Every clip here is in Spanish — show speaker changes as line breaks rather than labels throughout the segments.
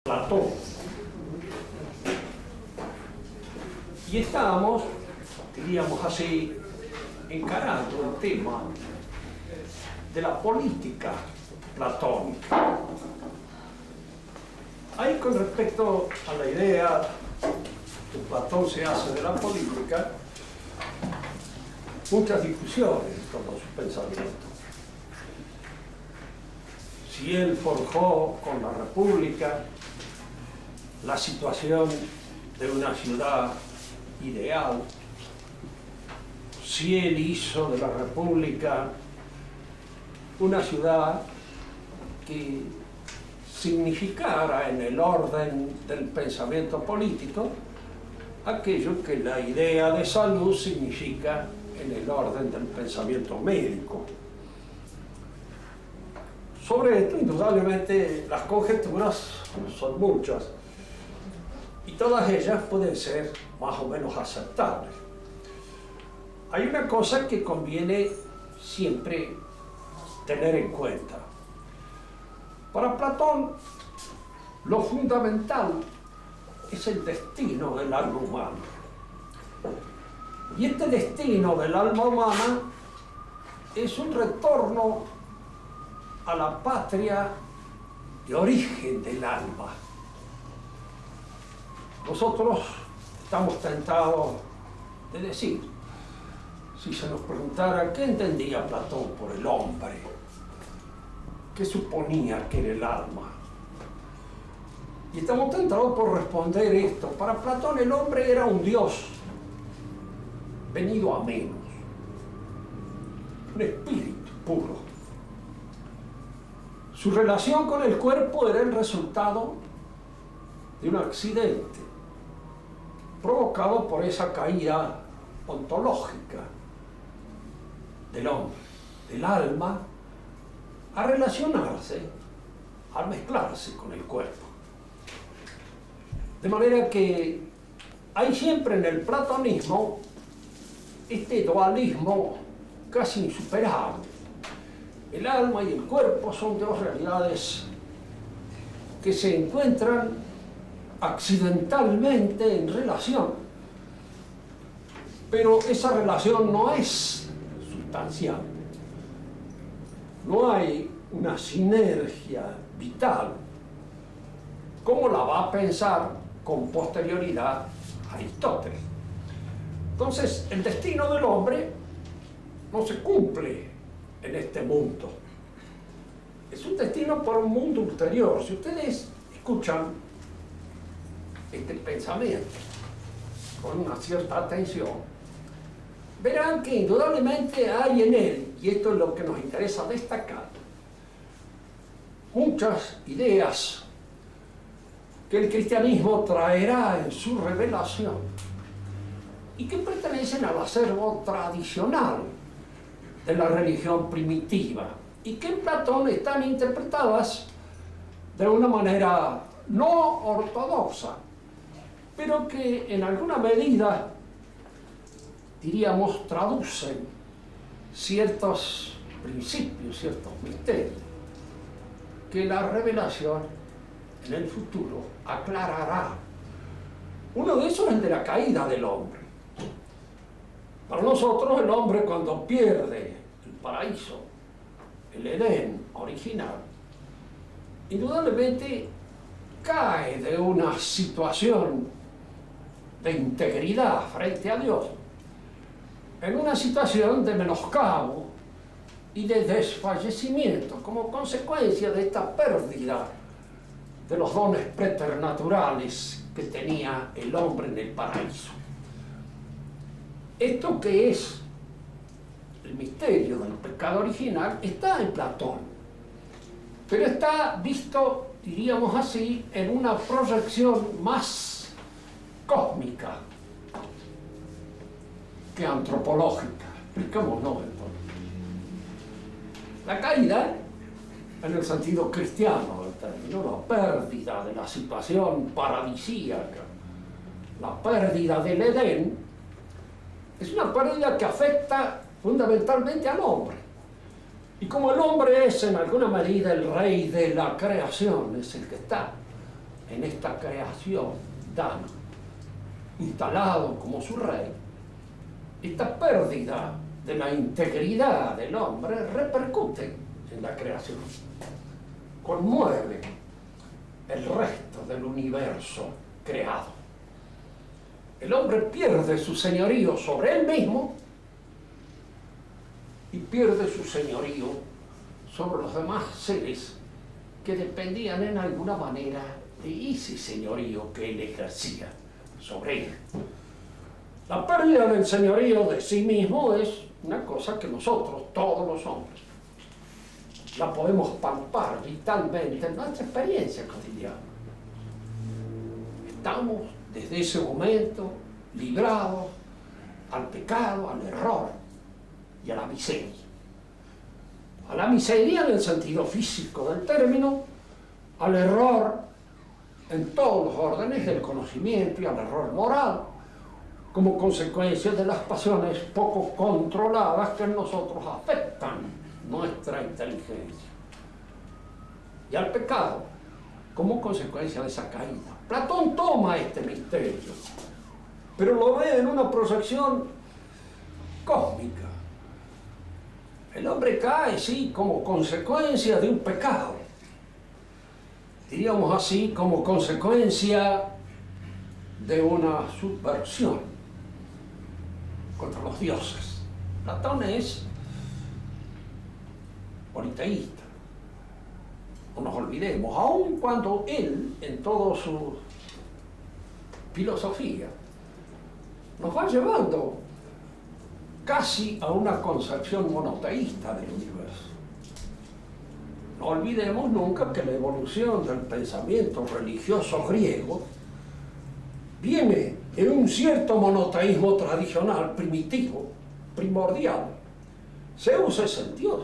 Platón. Y estábamos, diríamos así, encarando el tema de la política platónica. Ahí, con respecto a la idea que Platón se hace de la política, muchas discusiones con su pensamiento. Si él forjó con la República la situación de una ciudad ideal, si él hizo de la República una ciudad que significara en el orden del pensamiento político aquello que la idea de salud significa en el orden del pensamiento médico. Sobre esto, indudablemente, las conjeturas son muchas y todas ellas pueden ser más o menos aceptables. Hay una cosa que conviene siempre tener en cuenta. Para Platón, lo fundamental es el destino del alma humana. Y este destino del alma humana es un retorno a la patria de origen del alma. Nosotros estamos tentados de decir, si se nos preguntara qué entendía Platón por el hombre, qué suponía que era el alma, y estamos tentados por responder esto. Para Platón el hombre era un dios venido a menos, un espíritu puro. Su relación con el cuerpo era el resultado de un accidente provocado por esa caída ontológica del hombre, del alma, a relacionarse, a mezclarse con el cuerpo. De manera que hay siempre en el platonismo este dualismo casi insuperable. El alma y el cuerpo son dos realidades que se encuentran accidentalmente en relación, pero esa relación no es sustancial. No hay una sinergia vital, como la va a pensar con posterioridad Aristóteles. Entonces, el destino del hombre no se cumple en este mundo. Es un destino para un mundo ulterior. Si ustedes escuchan este pensamiento con una cierta atención, verán que indudablemente hay en él, y esto es lo que nos interesa destacar, muchas ideas que el cristianismo traerá en su revelación y que pertenecen al acervo tradicional de la religión primitiva y que en Platón están interpretadas de una manera no ortodoxa, pero que en alguna medida, diríamos, traducen ciertos principios, ciertos misterios, que la revelación en el futuro aclarará. Uno de esos es el de la caída del hombre. Para nosotros el hombre, cuando pierde el paraíso, el Edén original, indudablemente cae de una situación de integridad frente a Dios en una situación de menoscabo y de desfallecimiento como consecuencia de esta pérdida de los dones preternaturales que tenía el hombre en el paraíso. Esto, que es el misterio del pecado original, está en Platón, pero está visto, diríamos así, en una proyección más cósmica que antropológica. Explicámonos entonces. La caída, en el sentido cristiano del término, la pérdida de la situación paradisíaca, la pérdida del Edén, es una pérdida que afecta fundamentalmente al hombre. Y como el hombre es en alguna medida el rey de la creación, es el que está en esta creación dana, instalado como su rey, esta pérdida de la integridad del hombre repercute en la creación, conmueve el resto del universo creado. El hombre pierde su señorío sobre él mismo y pierde su señorío sobre los demás seres que dependían en alguna manera de ese señorío que él ejercía sobre él. La pérdida del señorío de sí mismo es una cosa que nosotros, todos los hombres, la podemos palpar vitalmente en nuestra experiencia cotidiana. Estamos desde ese momento librados al pecado, al error y a la miseria. A la miseria en el sentido físico del término, al error en todos los órdenes del conocimiento y al error moral, como consecuencia de las pasiones poco controladas que en nosotros afectan nuestra inteligencia. Y al pecado, como consecuencia de esa caída. Platón toma este misterio, pero lo ve en una proyección cósmica. El hombre cae, sí, como consecuencia de un pecado. Diríamos así, como consecuencia de una subversión contra los dioses. Platón es politeísta. No nos olvidemos, aun cuando él, en toda su filosofía, nos va llevando casi a una concepción monoteísta del universo. No olvidemos nunca que la evolución del pensamiento religioso griego viene de un cierto monoteísmo tradicional, primitivo, primordial. Zeus es el dios,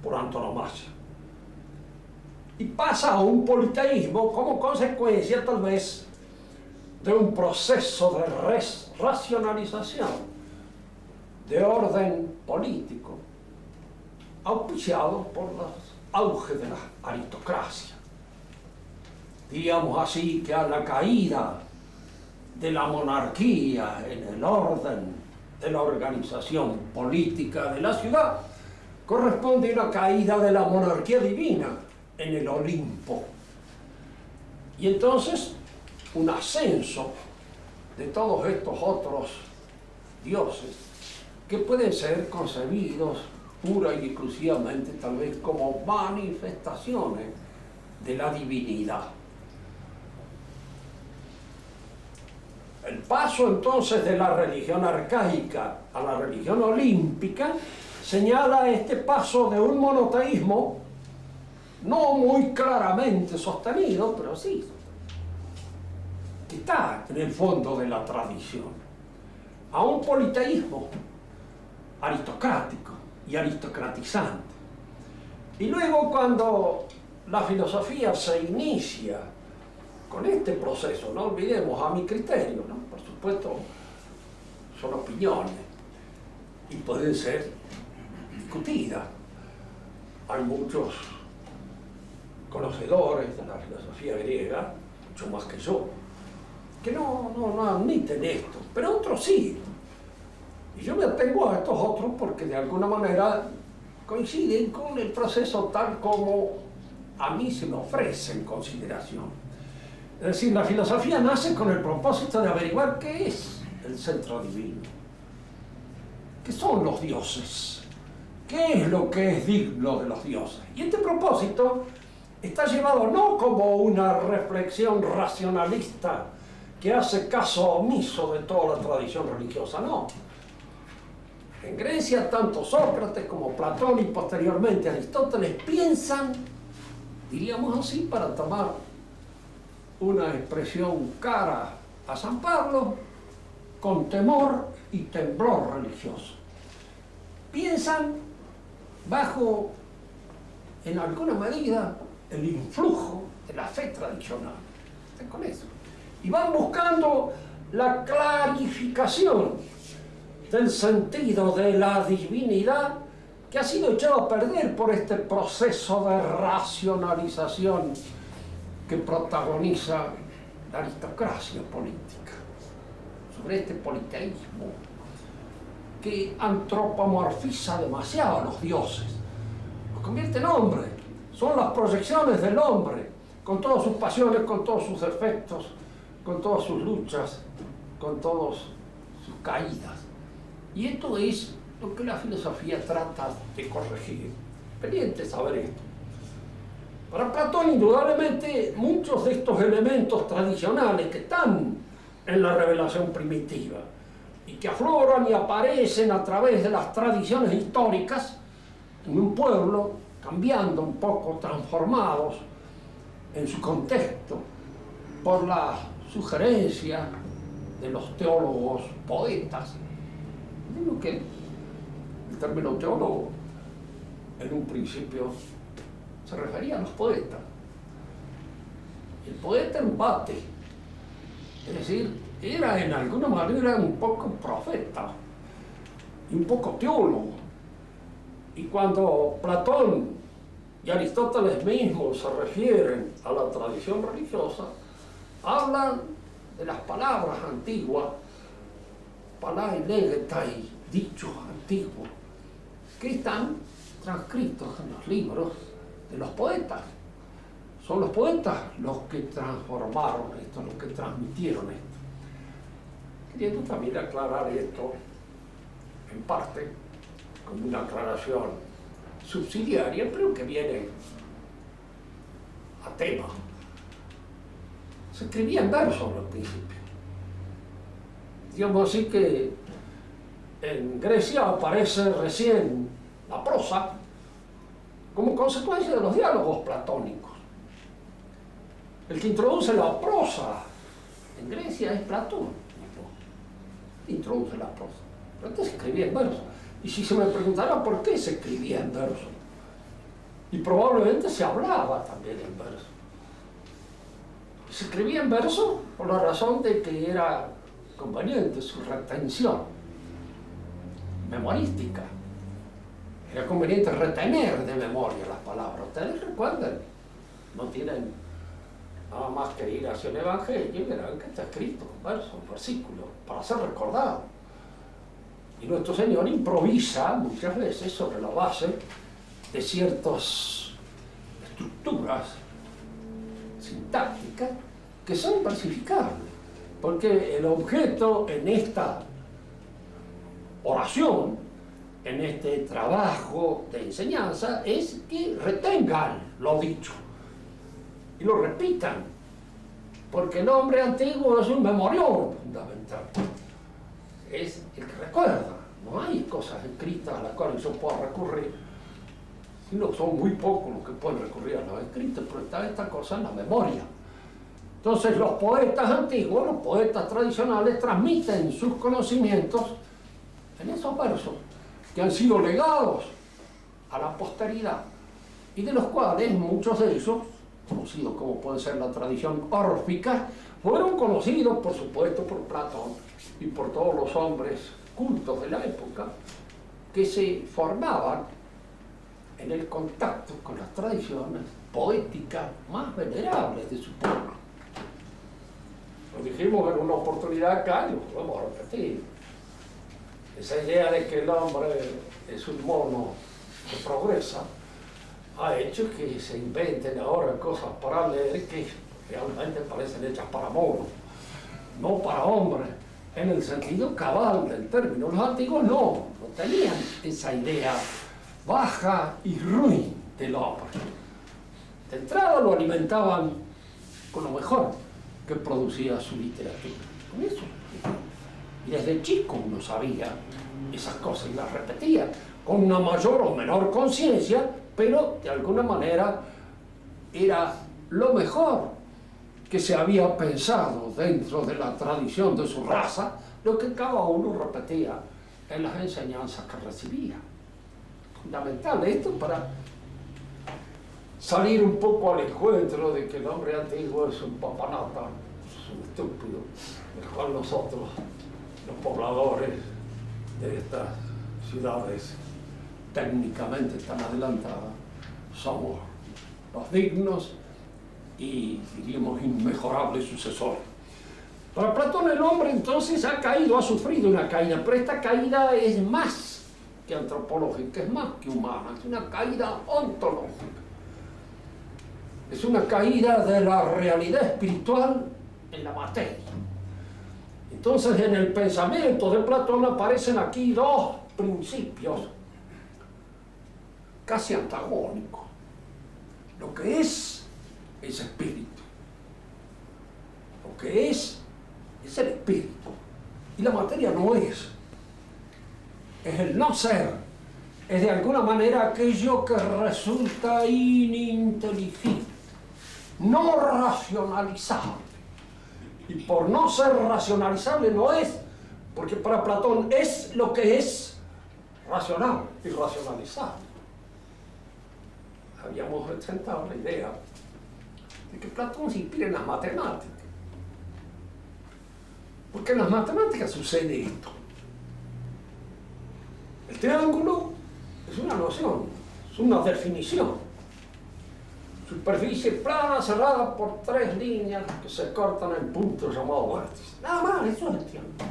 por antonomasia. Y pasa a un politeísmo como consecuencia, tal vez, de un proceso de racionalización de orden político, auspiciado por el auge de la aristocracia. Diríamos así que a la caída de la monarquía en el orden de la organización política de la ciudad corresponde una caída de la monarquía divina en el Olimpo. Y entonces un ascenso de todos estos otros dioses que pueden ser concebidos pura y exclusivamente tal vez como manifestaciones de la divinidad. El paso entonces de la religión arcaica a la religión olímpica señala este paso de un monoteísmo no muy claramente sostenido, pero sí, que está en el fondo de la tradición, a un politeísmo aristocrático y aristocratizante. Y luego, cuando la filosofía se inicia con este proceso, no olvidemos, a mi criterio, ¿no? Por supuesto, son opiniones y pueden ser discutidas. Hay muchos conocedores de la filosofía griega, mucho más que yo, que no admiten esto, pero otros sí. Y yo me atengo a estos otros porque de alguna manera coinciden con el proceso tal como a mí se me ofrece en consideración. Es decir, la filosofía nace con el propósito de averiguar qué es el centro divino, qué son los dioses, qué es lo que es digno de los dioses. Y este propósito está llevado no como una reflexión racionalista que hace caso omiso de toda la tradición religiosa, no. En Grecia, tanto Sócrates como Platón y posteriormente Aristóteles piensan, diríamos así, para tomar una expresión cara a San Pablo, con temor y temblor religioso. Piensan bajo, en alguna medida, el influjo de la fe tradicional. ¿Están con eso? Y van buscando la clarificación del sentido de la divinidad que ha sido echado a perder por este proceso de racionalización que protagoniza la aristocracia política, sobre este politeísmo que antropomorfiza demasiado a los dioses, los convierte en hombres, son las proyecciones del hombre, con todas sus pasiones, con todos sus defectos, con todas sus luchas, con todas sus caídas. Y esto es lo que la filosofía trata de corregir. Pendiente saber esto. Para Platón, indudablemente, muchos de estos elementos tradicionales que están en la revelación primitiva y que afloran y aparecen a través de las tradiciones históricas en un pueblo, cambiando un poco, transformados en su contexto por la sugerencia de los teólogos poetas. Digo que el término teólogo en un principio se refería a los poetas. El poeta embate, es decir, era en alguna manera un poco profeta y un poco teólogo. Y cuando Platón y Aristóteles mismos se refieren a la tradición religiosa, hablan de las palabras antiguas, palabras legetai, dichos antiguos, que están transcritos en los libros de los poetas. Son los poetas los que transformaron esto, los que transmitieron esto. Queriendo también aclarar esto, en parte, como una aclaración subsidiaria, pero que viene a tema. Se escribía en verso al principio. Digamos así que en Grecia aparece recién la prosa como consecuencia de los diálogos platónicos. El que introduce la prosa en Grecia es Platón. Introduce la prosa. Pero antes se escribía en verso. Y si se me preguntara por qué se escribía en verso, y probablemente se hablaba también en verso. Se escribía en verso por la razón de que era conveniente su retención memorística. Era conveniente retener de memoria las palabras. Ustedes recuerden, no tienen nada más que ir hacia el Evangelio y verán que está escrito en verso, en versículo, para ser recordado. Y nuestro Señor improvisa muchas veces sobre la base de ciertas estructuras sintácticas que son versificables, porque el objeto en esta oración, en este trabajo de enseñanza, es que retengan lo dicho y lo repitan, porque el hombre antiguo es un memorión fundamental, es el que recuerda. No hay cosas escritas a las cuales yo pueda recurrir, sino son muy pocos los que pueden recurrir a los escritos, pero está esta cosa en la memoria. Entonces los poetas antiguos, los poetas tradicionales, transmiten sus conocimientos en esos versos que han sido legados a la posteridad y de los cuales muchos de ellos, conocidos como puede ser la tradición órfica, fueron conocidos por supuesto por Platón y por todos los hombres cultos de la época que se formaban en el contacto con las tradiciones poéticas más venerables de su pueblo. Lo dijimos en una oportunidad acá y lo podemos repetir. Esa idea de que el hombre es un mono que progresa ha hecho que se inventen ahora cosas para leer que realmente parecen hechas para monos, no para hombres, en el sentido cabal del término. Los antiguos no tenían esa idea baja y ruin del hombre. De entrada lo alimentaban con lo mejor que producía su literatura, con eso. Y desde chico uno sabía esas cosas y las repetía con una mayor o menor conciencia, pero de alguna manera era lo mejor que se había pensado dentro de la tradición de su raza, lo que cada uno repetía en las enseñanzas que recibía. Fundamental esto para salir un poco al encuentro de que el hombre antiguo es un papanata, es un estúpido, el cual nosotros, los pobladores de estas ciudades técnicamente tan adelantadas, somos los dignos y, diríamos, inmejorable sucesor. Para Platón el hombre entonces ha caído, ha sufrido una caída, pero esta caída es más que antropológica, es más que humana, es una caída ontológica. Es una caída de la realidad espiritual en la materia. Entonces en el pensamiento de Platón aparecen aquí dos principios casi antagónicos. Lo que es espíritu. Lo que es el espíritu. Y la materia no es. Es el no ser. Es de alguna manera aquello que resulta ininteligible, no racionalizable. Y por no ser racionalizable no es, porque para Platón es lo que es racional y racionalizable. Habíamos presentado la idea de que Platón se inspira en las matemáticas. Porque en las matemáticas sucede esto. El triángulo es una noción, es una definición. Superficie plana cerrada por tres líneas que se cortan en puntos llamados vértices. Nada más, eso es el triángulo.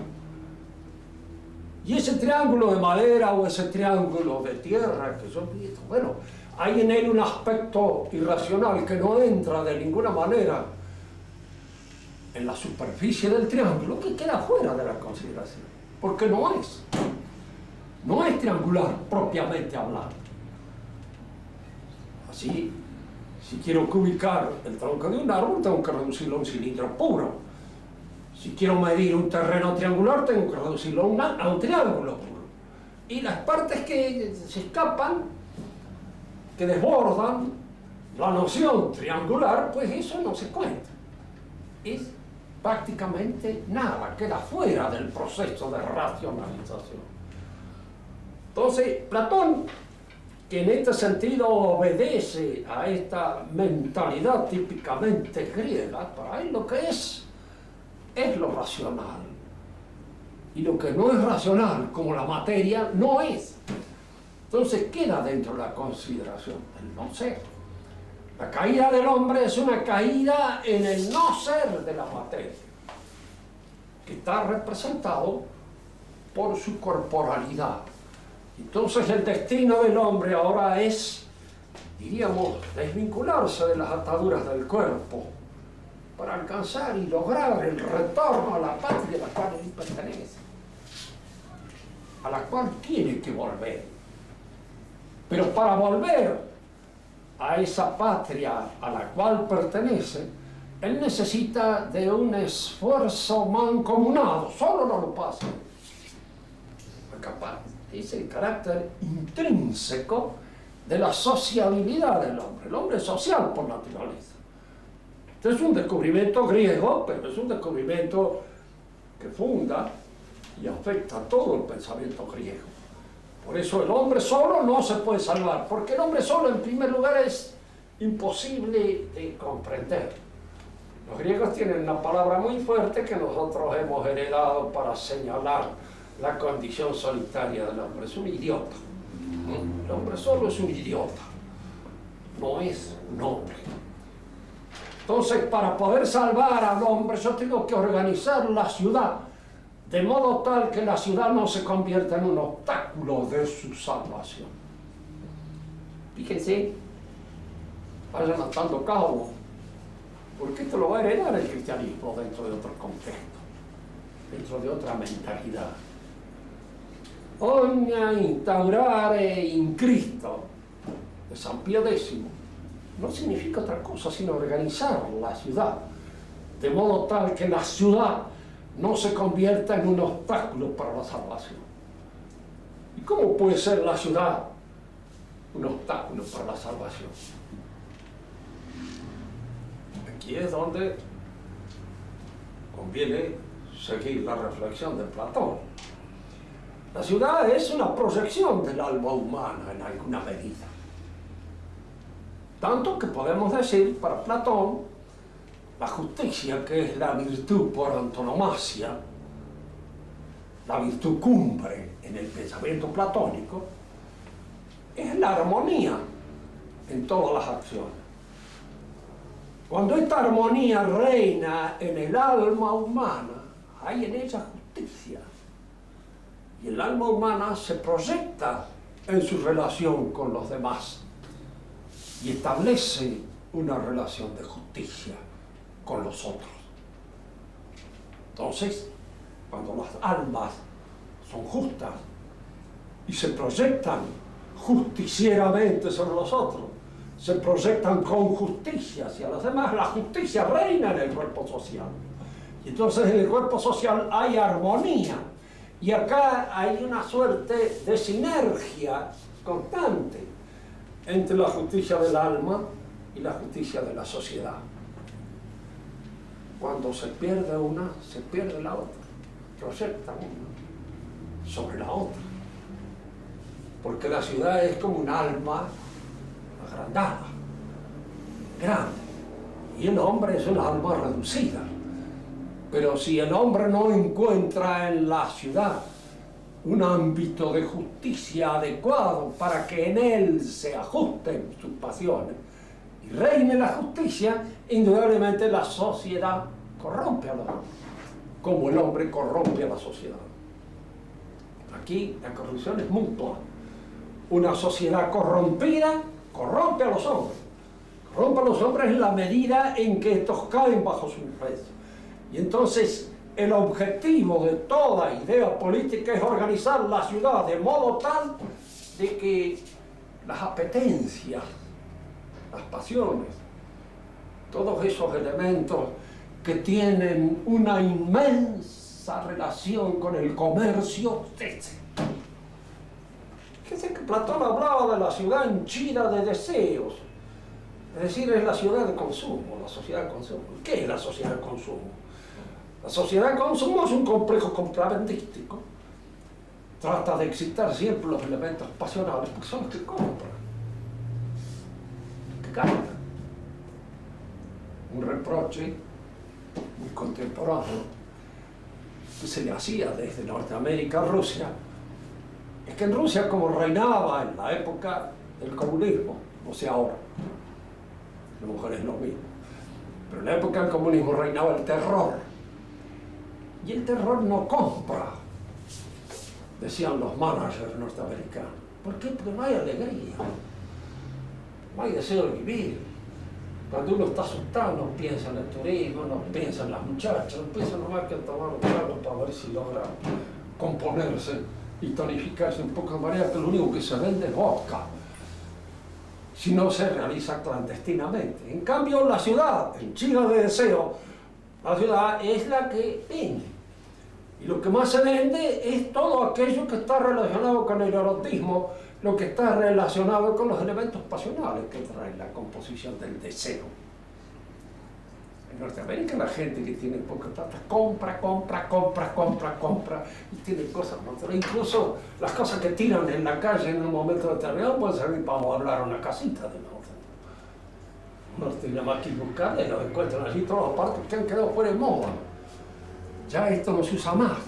Y ese triángulo de madera o ese triángulo de tierra que yo vi, bueno, hay en él un aspecto irracional que no entra de ninguna manera en la superficie del triángulo, que queda fuera de la consideración, porque no es triangular propiamente hablando. Así, si quiero ubicar el tronco de un árbol, tengo que reducirlo a un cilindro puro. Si quiero medir un terreno triangular, tengo que reducirlo a un triángulo puro. Y las partes que se escapan, que desbordan la noción triangular, pues eso no se cuenta. Es prácticamente nada, queda fuera del proceso de racionalización. Entonces, Platón, que en este sentido obedece a esta mentalidad típicamente griega, para él lo que es lo racional. Y lo que no es racional, como la materia, no es. Entonces queda dentro de la consideración del no ser. La caída del hombre es una caída en el no ser de la materia, que está representado por su corporalidad. Entonces el destino del hombre ahora es, diríamos, desvincularse de las ataduras del cuerpo para alcanzar y lograr el retorno a la patria a la cual él pertenece, a la cual tiene que volver. Pero para volver a esa patria a la cual pertenece, él necesita de un esfuerzo mancomunado, solo no lo pasa. Capaz. Es el carácter intrínseco de la sociabilidad del hombre. El hombre es social por naturaleza. Este es un descubrimiento griego, pero es un descubrimiento que funda y afecta a todo el pensamiento griego. Por eso el hombre solo no se puede salvar, porque el hombre solo en primer lugar es imposible de comprender. Los griegos tienen una palabra muy fuerte que nosotros hemos heredado para señalar la condición solitaria del hombre. Es un idiota. El hombre solo es un idiota, no es un hombre. Entonces, para poder salvar al hombre, yo tengo que organizar la ciudad de modo tal que la ciudad no se convierta en un obstáculo de su salvación. Fíjense, vayan atando cabos, porque esto lo va a heredar el cristianismo dentro de otro contexto, dentro de otra mentalidad. Ogna instaurare in Cristo de San Pío X no significa otra cosa sino organizar la ciudad de modo tal que la ciudad no se convierta en un obstáculo para la salvación. ¿Y cómo puede ser la ciudad un obstáculo para la salvación? Aquí es donde conviene seguir la reflexión de Platón. La ciudad es una proyección del alma humana en alguna medida. Tanto que podemos decir, para Platón, la justicia, que es la virtud por antonomasia, la virtud cumbre en el pensamiento platónico, es la armonía en todas las acciones. Cuando esta armonía reina en el alma humana, hay en ella justicia. Y el alma humana se proyecta en su relación con los demás y establece una relación de justicia con los otros. Entonces, cuando las almas son justas y se proyectan justicieramente sobre los otros, se proyectan con justicia hacia los demás, la justicia reina en el cuerpo social. Y entonces en el cuerpo social hay armonía. Y acá hay una suerte de sinergia constante entre la justicia del alma y la justicia de la sociedad. Cuando se pierde una, se pierde la otra. Proyecta una sobre la otra. Porque la ciudad es como un alma agrandada, grande. Y el hombre es un alma reducida. Pero si el hombre no encuentra en la ciudad un ámbito de justicia adecuado para que en él se ajusten sus pasiones y reine la justicia, indudablemente la sociedad corrompe a los hombres, como el hombre corrompe a la sociedad. Aquí la corrupción es mutua. Una sociedad corrompida corrompe a los hombres. Corrompe a los hombres en la medida en que estos caen bajo su influencia. Y entonces el objetivo de toda idea política es organizar la ciudad de modo tal de que las apetencias, las pasiones, todos esos elementos que tienen una inmensa relación con el comercio, fíjense que Platón hablaba de la ciudad henchida de deseos, es decir, es la ciudad de consumo, la sociedad de consumo. ¿Qué es la sociedad de consumo? La sociedad de consumo es un complejo compraventístico. Trata de excitar siempre los elementos pasionales porque son los que compran, que gastan. Un reproche muy contemporáneo que se le hacía desde Norteamérica a Rusia es que en Rusia, como reinaba en la época del comunismo, o sea ahora, a lo mejor es lo mismo, pero en la época del comunismo reinaba el terror. Y el terror no compra, decían los managers norteamericanos. ¿Por qué? Porque no hay alegría, no hay deseo de vivir. Cuando uno está asustado no piensa en el turismo, no piensa en las muchachas, no piensa nomás que en tomar un trago para ver si logra componerse y tonificarse un poco de manera que lo único que se vende es vodka, si no se realiza clandestinamente. En cambio la ciudad, henchida de deseo, la ciudad es la que vende. Y lo que más se vende es todo aquello que está relacionado con el erotismo, lo que está relacionado con los elementos pasionales que trae la composición del deseo. En Norteamérica la gente que tiene poca plata compra, y tiene cosas, ¿no? Incluso las cosas que tiran en la calle en un momento determinado pueden servir para amueblar una casita de nuevo. No tiene más que buscar y lo encuentran allí todos los partos que han quedado fuera de moda. Ya esto no se usa más,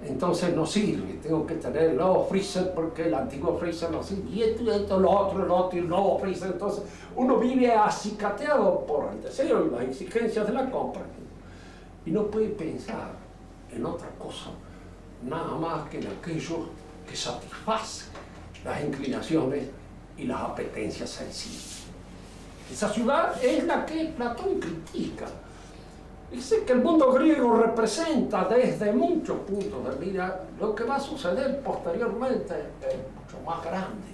entonces no sirve. Tengo que tener el nuevo freezer porque el antiguo freezer no sirve. Y esto, lo otro, y el nuevo freezer. Entonces uno vive acicateado por el deseo y las exigencias de la compra. Y no puede pensar en otra cosa, nada más que en aquello que satisface las inclinaciones y las apetencias sencillas. Esa ciudad es la que Platón critica. Dice que el mundo griego representa desde muchos puntos de vista lo que va a suceder posteriormente, mucho más grande,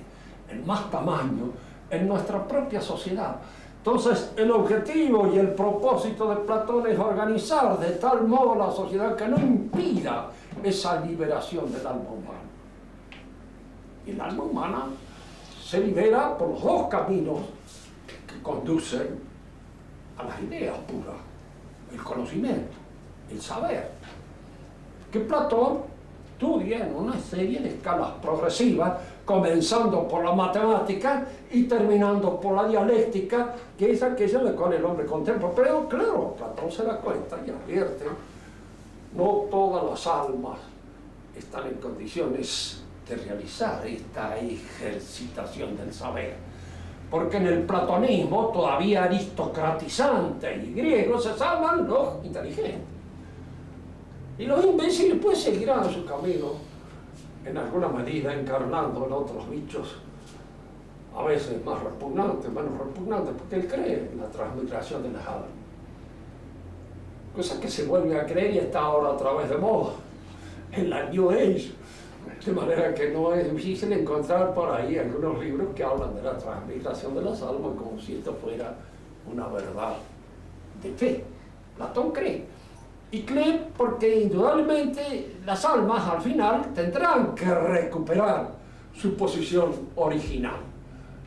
en más tamaño, en nuestra propia sociedad. Entonces, el objetivo y el propósito de Platón es organizar de tal modo la sociedad que no impida esa liberación del alma humana. Y el alma humana se libera por los dos caminos que conducen a las ideas puras, el conocimiento, el saber, que Platón estudia en una serie de escalas progresivas, comenzando por la matemática y terminando por la dialéctica, que es aquella en la cual el hombre contempla. Pero claro, Platón se da cuenta y advierte, no todas las almas están en condiciones de realizar esta ejercitación del saber. porque en el platonismo, todavía aristocratizante y griego, se salvan los inteligentes. Y los imbéciles pues seguirán su camino, en alguna medida encarnando en otros bichos, a veces más repugnantes, menos repugnantes, porque él cree en la transmigración de las almas. Cosa que se vuelve a creer y está ahora a través de moda, en la New Age. De manera que no es difícil encontrar por ahí algunos libros que hablan de la transmigración de las almas como si esto fuera una verdad de fe. Platón cree. Y cree porque indudablemente las almas al final tendrán que recuperar su posición original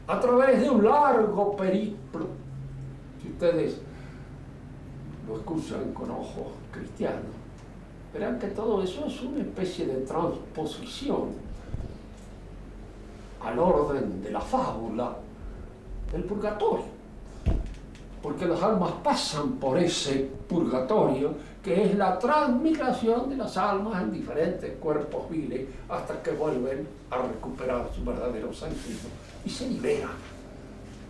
a través de un largo periplo. Si ustedes lo escuchan con ojos cristianos, verán que todo eso es una especie de transposición al orden de la fábula del purgatorio, porque las almas pasan por ese purgatorio que es la transmigración de las almas en diferentes cuerpos viles hasta que vuelven a recuperar su verdadero sentido y se liberan.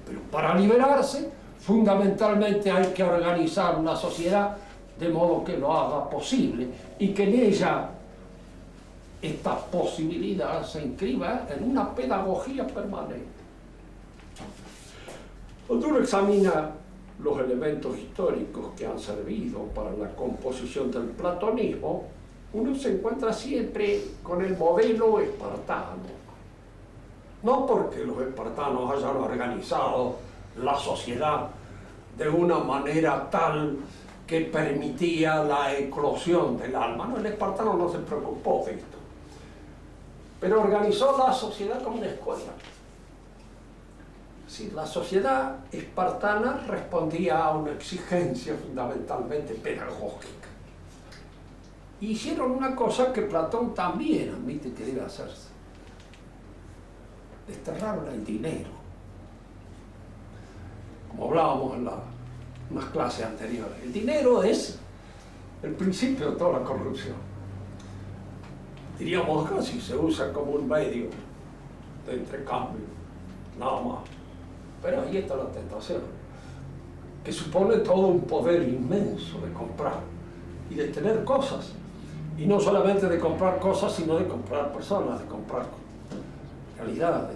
Pero para liberarse, fundamentalmente hay que organizar una sociedad de modo que lo haga posible y que en ella esta posibilidad se inscriba en una pedagogía permanente. Cuando uno examina los elementos históricos que han servido para la composición del platonismo, uno se encuentra siempre con el modelo espartano. No porque los espartanos hayan organizado la sociedad de una manera tal que permitía la eclosión del alma. No, el espartano no se preocupó de esto, pero organizó la sociedad como una escuela. Sí, la sociedad espartana respondía a una exigencia fundamentalmente pedagógica. Hicieron una cosa que Platón también admite que debe hacerse. Desterraron el dinero. Como hablábamos en unas clases anteriores. El dinero es el principio de toda la corrupción. Diríamos que si se usa como un medio de intercambio, nada más. Pero ahí está la tentación, que supone todo un poder inmenso de comprar y de tener cosas. Y no solamente de comprar cosas, sino de comprar personas, de comprar realidades,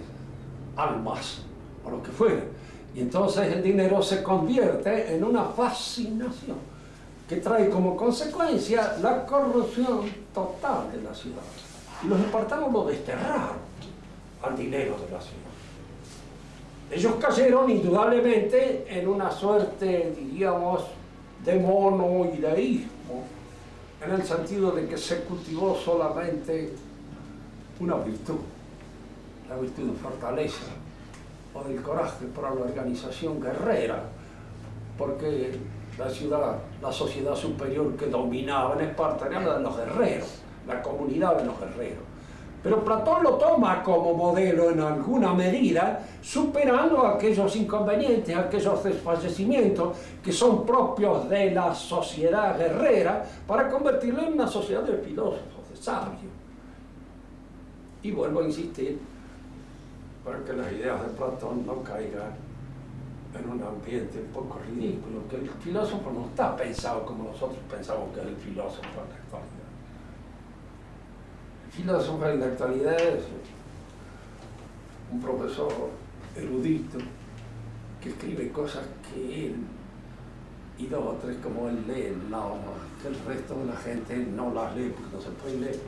almas, o lo que fuera. Y entonces el dinero se convierte en una fascinación que trae como consecuencia la corrupción total de la ciudad. Y los espartanos lo desterraron al dinero de la ciudad. Ellos cayeron indudablemente en una suerte, diríamos, de monoideísmo, en el sentido de que se cultivó solamente una virtud, la virtud de fortaleza o del coraje para la organización guerrera, porque la sociedad superior que dominaba en Esparta era la de los guerreros, la comunidad de los guerreros. Pero Platón lo toma como modelo en alguna medida, superando aquellos inconvenientes, aquellos desfallecimientos que son propios de la sociedad guerrera, para convertirlo en una sociedad de filósofos, de sabios. Y vuelvo a insistir, para que las ideas de Platón no caigan en un ambiente un poco ridículo, que el filósofo no está pensado como nosotros pensamos que es el filósofo en la actualidad. El filósofo en la actualidad es un profesor erudito que escribe cosas que él y dos o tres como él lee, nada más, que el resto de la gente no las lee porque no se puede leer,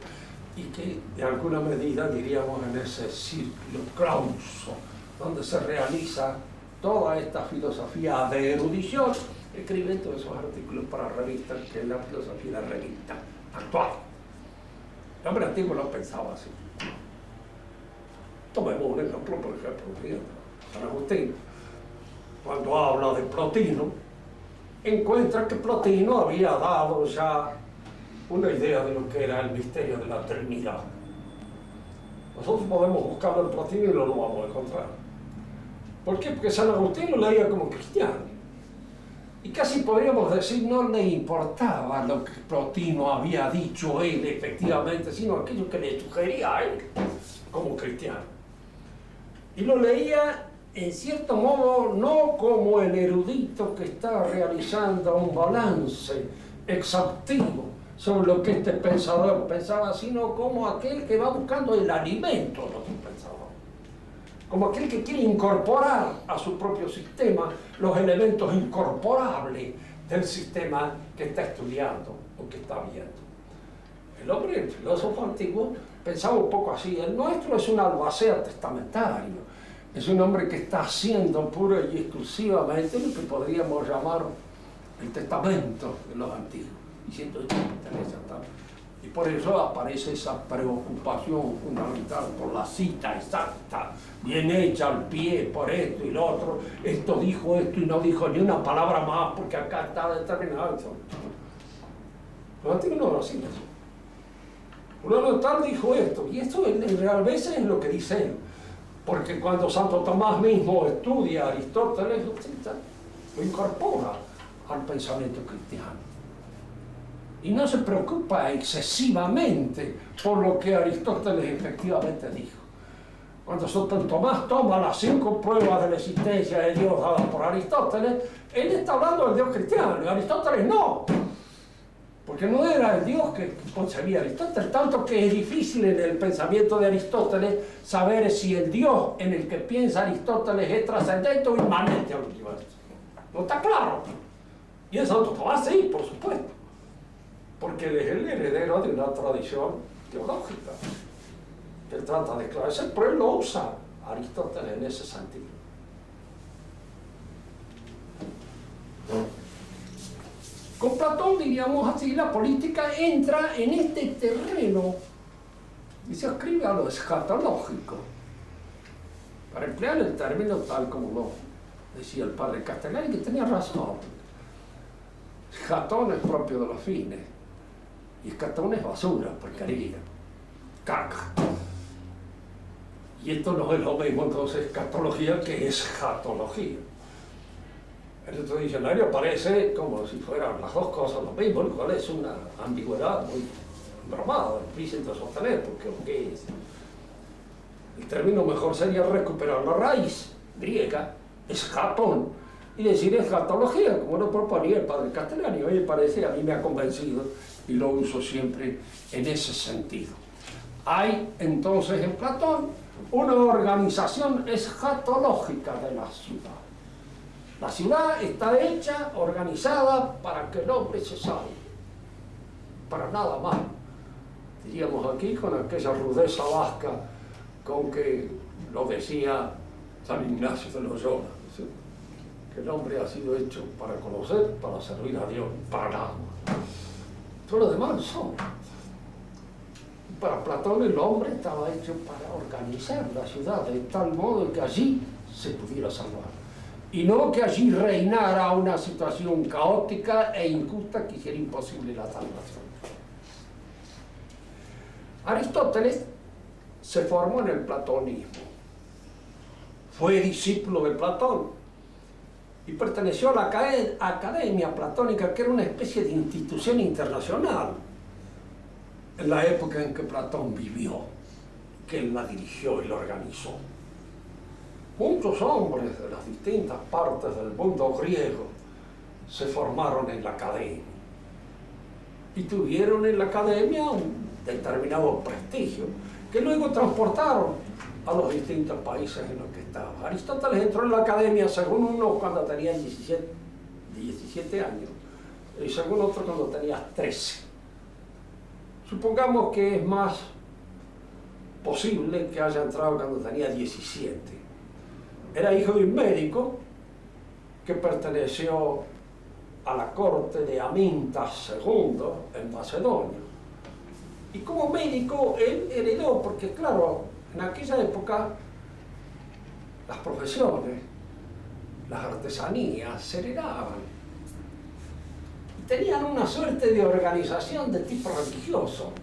y que de alguna medida, diríamos, en ese círculo clauso donde se realiza toda esta filosofía de erudición, escriben todos esos artículos para revistas, que es la filosofía de revista actual. El hombre antiguo no pensaba así. Tomemos un ejemplo, por ejemplo, San Agustín, cuando habla de Plotino, encuentra que Plotino había dado ya una idea de lo que era el misterio de la Trinidad. Nosotros podemos buscarlo en Plotino y no lo vamos a encontrar. ¿Por qué? Porque San Agustín lo leía como cristiano. Y casi podríamos decir, no le importaba lo que Plotino había dicho él efectivamente, sino aquello que le sugería a él como cristiano. Y lo leía en cierto modo, no como el erudito que está realizando un balance exhaustivo sobre lo que este pensador pensaba, sino como aquel que va buscando el alimento de otro pensador, como aquel que quiere incorporar a su propio sistema los elementos incorporables del sistema que está estudiando o que está viendo. El hombre, el filósofo antiguo, pensaba un poco así: el nuestro es un albacea testamentario, es un hombre que está haciendo pura y exclusivamente lo que podríamos llamar el testamento de los antiguos, diciendo esto me interesa tal. Y por eso aparece esa preocupación fundamental por la cita exacta, bien hecha al pie, por esto y lo otro. Esto dijo esto y no dijo ni una palabra más porque acá está determinado. Los antiguos no lo hacían eso. Uno tal dijo esto, y esto en realidad es lo que dice él. Porque cuando Santo Tomás mismo estudia a Aristóteles, lo incorpora al pensamiento cristiano. Y no se preocupa excesivamente por lo que Aristóteles efectivamente dijo. Cuando Santo Tomás toma las 5 pruebas de la existencia de Dios dadas por Aristóteles, él está hablando del Dios cristiano, y Aristóteles no. Porque no era el Dios que concebía Aristóteles, tanto que es difícil en el pensamiento de Aristóteles saber si el Dios en el que piensa Aristóteles es trascendente o inmanente al universo. No está claro. Y en Santo Tomás sí, por supuesto, porque él es el heredero de una tradición teológica que él trata de esclarecer, pero él lo usa Aristóteles en ese sentido. Con Platón, diríamos así, la política entra en este terreno y se ascribe a lo escatológico, para emplear el término tal como lo decía el padre Castellani, que tenía razón. Escatón es propio de los fines, y escatón es basura, porquería, caca. Y esto no es lo mismo entonces escatología que escatología. En nuestro diccionario aparece como si fueran las dos cosas lo mismo, lo cual es una ambigüedad muy bromada, difícil de sostener, porque ¿qué es? El término mejor sería recuperar la raíz griega, escatón, y decir escatología, como lo proponía el padre Castellani. A mí me parece, a mí me ha convencido, y lo uso siempre en ese sentido. Hay entonces en Platón una organización escatológica de la ciudad. La ciudad está hecha, organizada para que el hombre se salve, para nada más. Diríamos aquí con aquella rudeza vasca con que lo decía San Ignacio de Loyola, ¿sí? Que el hombre ha sido hecho para conocer, para servir a Dios, para nada más. Todo lo demás son. Para Platón el hombre estaba hecho para organizar la ciudad de tal modo que allí se pudiera salvar. Y no que allí reinara una situación caótica e injusta que hiciera imposible la salvación. Aristóteles se formó en el platonismo, fue discípulo de Platón y perteneció a la Academia Platónica, que era una especie de institución internacional en la época en que Platón vivió, que él la dirigió y la organizó. Muchos hombres de las distintas partes del mundo griego se formaron en la academia y tuvieron en la academia un determinado prestigio que luego transportaron a los distintos países en los que estaban. Aristóteles entró en la academia, según uno, cuando tenía 17 años y según otro cuando tenía 13. Supongamos que es más posible que haya entrado cuando tenía 17. Era hijo de un médico que perteneció a la corte de Amintas II en Macedonia. Y como médico él heredó, porque claro, en aquella época las profesiones, las artesanías se heredaban. Y tenían una suerte de organización de tipo religioso,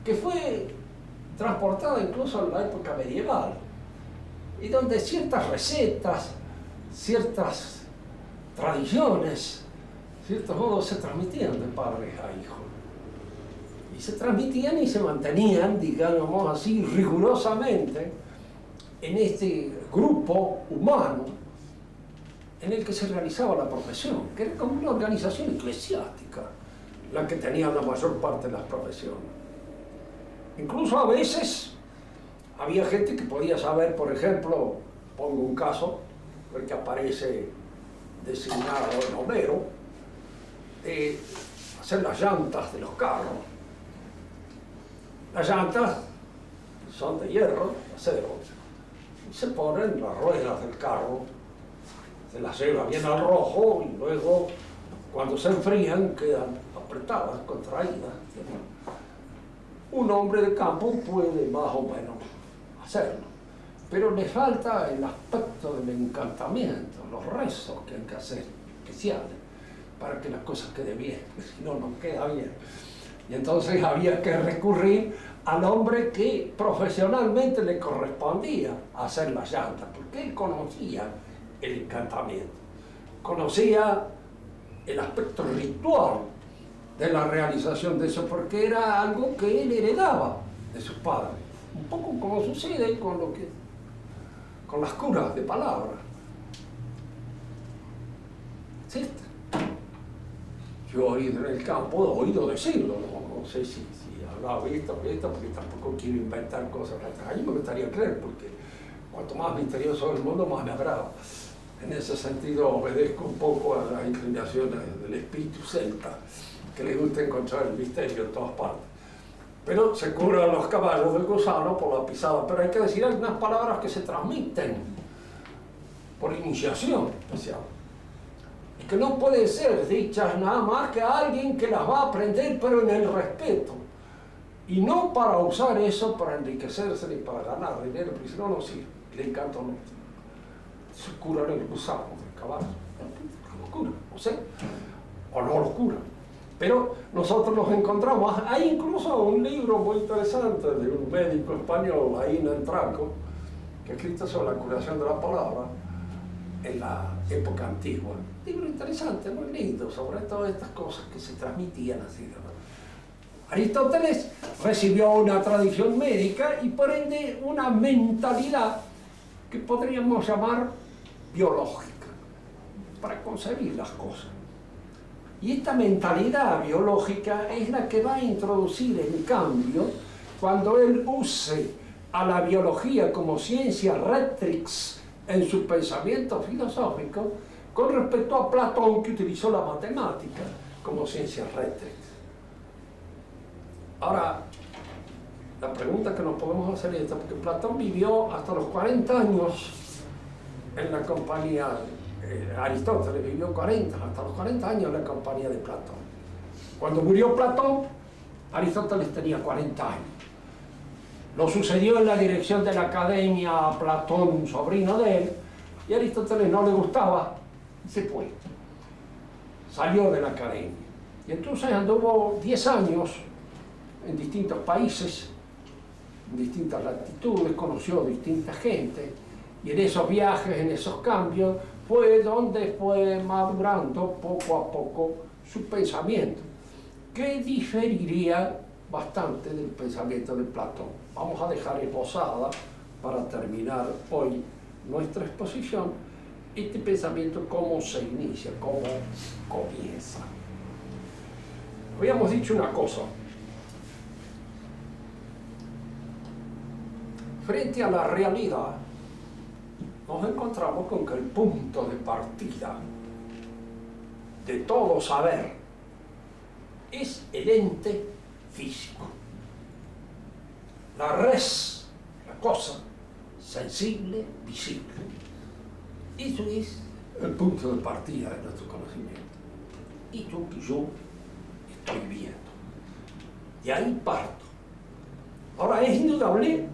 que fue transportada incluso en la época medieval, y donde ciertas recetas, ciertas tradiciones, ciertos modos se transmitían de padres a hijos. Y se transmitían y se mantenían, digamos así, rigurosamente en este grupo humano en el que se realizaba la profesión, que era como una organización eclesiástica la que tenía la mayor parte de las profesiones. Incluso a veces había gente que podía saber, por ejemplo, pongo un caso, el que aparece designado en Homero, de hacer las llantas de los carros. Las llantas son de hierro, de acero, y se ponen en las ruedas del carro, se las lleva bien al rojo y luego cuando se enfrían quedan apretadas, contraídas. Un hombre de campo puede más o menos hacerlo, pero le falta el aspecto del encantamiento, los rezos que hay que hacer especiales para que las cosas queden bien, porque si no, no queda bien. Y entonces había que recurrir al hombre que profesionalmente le correspondía hacer las llantas, porque él conocía el encantamiento, conocía el aspecto ritual de la realización de eso, porque era algo que él heredaba de sus padres, un poco como sucede con las curas de palabra. ¿Sí? Yo en el campo he oído decirlo, no sé si habrá visto, porque tampoco quiero inventar cosas. A mí me gustaría creer, porque cuanto más misterioso es el mundo, más me agrada. En ese sentido obedezco un poco a las inclinaciones del espíritu celta, que le gusta encontrar el misterio en todas partes. Pero se curan los caballos del gusano por la pisada, pero hay que decir algunas palabras que se transmiten por iniciación especial, y que no pueden ser dichas nada más que a alguien que las va a aprender, pero en el respeto, y no para usar eso para enriquecerse ni para ganar dinero, porque si no, no sirve, le encanta no. Se curan el gusano del caballo, lo curan, no sé, o no lo curan. Pero nosotros nos encontramos, hay incluso un libro muy interesante de un médico español, Aína Entranco, que ha escrito sobre la curación de la palabra en la época antigua. Un libro interesante, muy lindo, sobre todas estas cosas que se transmitían así. Aristóteles recibió una tradición médica y por ende una mentalidad que podríamos llamar biológica, para concebir las cosas. Y esta mentalidad biológica es la que va a introducir el cambio cuando él use a la biología como ciencia rectrix en su pensamiento filosófico con respecto a Platón, que utilizó la matemática como ciencia rectrix. Ahora, la pregunta que nos podemos hacer es esta, porque Platón vivió hasta los 40 años en la compañía. Aristóteles vivió hasta los 40 años en la compañía de Platón. Cuando murió Platón, Aristóteles tenía 40 años. Lo sucedió en la dirección de la academia a Platón, un sobrino de él, y a Aristóteles no le gustaba y se fue. Salió de la academia. Y entonces anduvo 10 años en distintos países, en distintas latitudes, conoció distinta gente, y en esos viajes, en esos cambios, fue donde fue madurando poco a poco su pensamiento, que diferiría bastante del pensamiento de Platón. Vamos a dejar esbozada, para terminar hoy nuestra exposición, este pensamiento, cómo se inicia, cómo comienza. Habíamos dicho una cosa. Frente a la realidad, nos encontramos con que el punto de partida de todo saber es el ente físico. La res, la cosa sensible, visible. Eso es el punto de partida de nuestro conocimiento. Esto que yo estoy viendo. Y ahí parto. Ahora, es indudable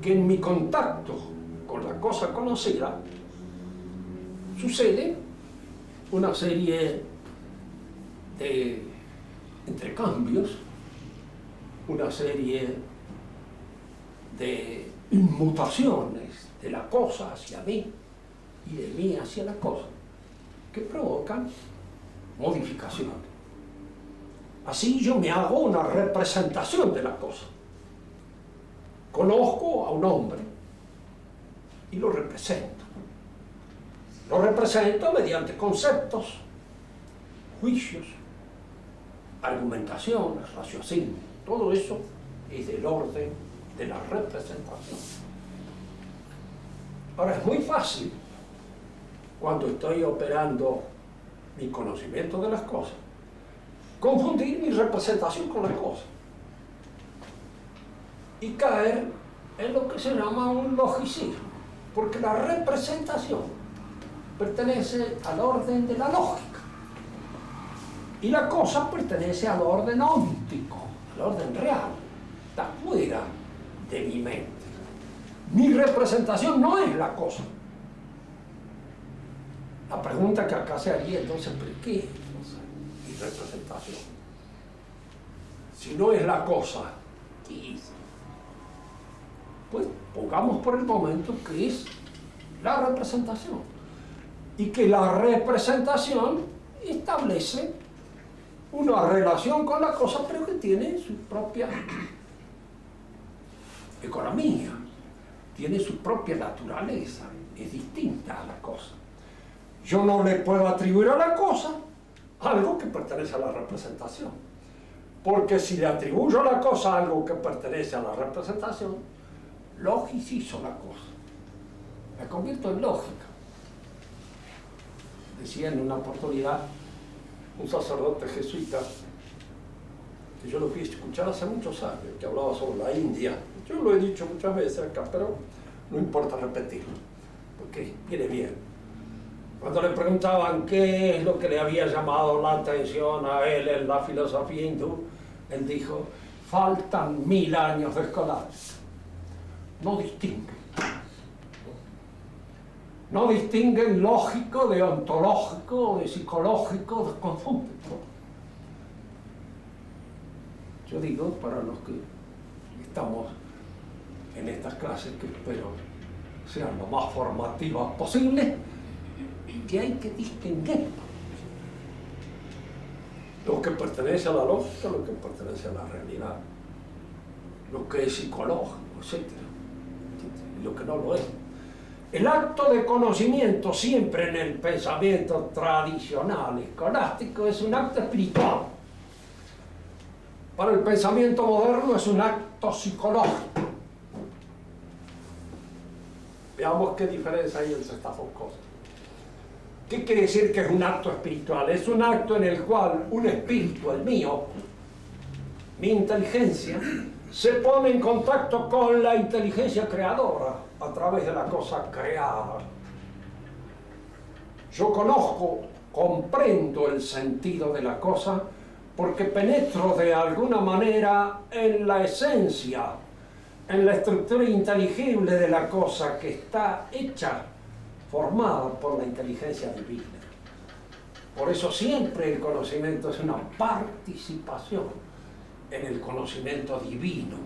que en mi contacto con la cosa conocida sucede una serie de intercambios, una serie de inmutaciones de la cosa hacia mí y de mí hacia la cosa, que provocan modificaciones. Así yo me hago una representación de la cosa. Conozco a un hombre y lo represento. Lo represento mediante conceptos, juicios, argumentaciones, raciocinio. Todo eso es del orden de la representación. Ahora, es muy fácil, cuando estoy operando mi conocimiento de las cosas, confundir mi representación con la cosa y caer en lo que se llama un logicismo, porque la representación pertenece al orden de la lógica y la cosa pertenece al orden óntico, al orden real, está fuera de mi mente. Mi representación no es la cosa. La pregunta que acá se haría entonces, ¿por qué mi representación? Si no es la cosa, ¿qué es? Pues pongamos por el momento que es la representación. Y que la representación establece una relación con la cosa, pero que tiene su propia economía, tiene su propia naturaleza, es distinta a la cosa. Yo no le puedo atribuir a la cosa algo que pertenece a la representación, porque si le atribuyo a la cosa algo que pertenece a la representación, logicizo la cosa, la convierto en lógica. Decía en una oportunidad un sacerdote jesuita, que yo lo fui a escuchar hace muchos años, que hablaba sobre la India. Yo lo he dicho muchas veces acá, pero no importa repetirlo, porque viene bien. Cuando le preguntaban qué es lo que le había llamado la atención a él en la filosofía hindú, él dijo: faltan 1000 años de escolástica. No distinguen. No distinguen lógico de ontológico, de psicológico, confunden. Yo digo, para los que estamos en estas clases, que espero sean lo más formativas posible, que hay que distinguir lo que pertenece a la lógica, lo que pertenece a la realidad, lo que es psicológico, etc. Y lo que no lo es. El acto de conocimiento siempre en el pensamiento tradicional escolástico es un acto espiritual. Para el pensamiento moderno es un acto psicológico. Veamos qué diferencia hay entre estas dos cosas. ¿Qué quiere decir que es un acto espiritual? Es un acto en el cual un espíritu, el mío, mi inteligencia, se pone en contacto con la inteligencia creadora a través de la cosa creada. Yo conozco, comprendo el sentido de la cosa porque penetro de alguna manera en la esencia, en la estructura inteligible de la cosa que está hecha, formada por la inteligencia divina. Por eso siempre el conocimiento es una participación en el conocimiento divino.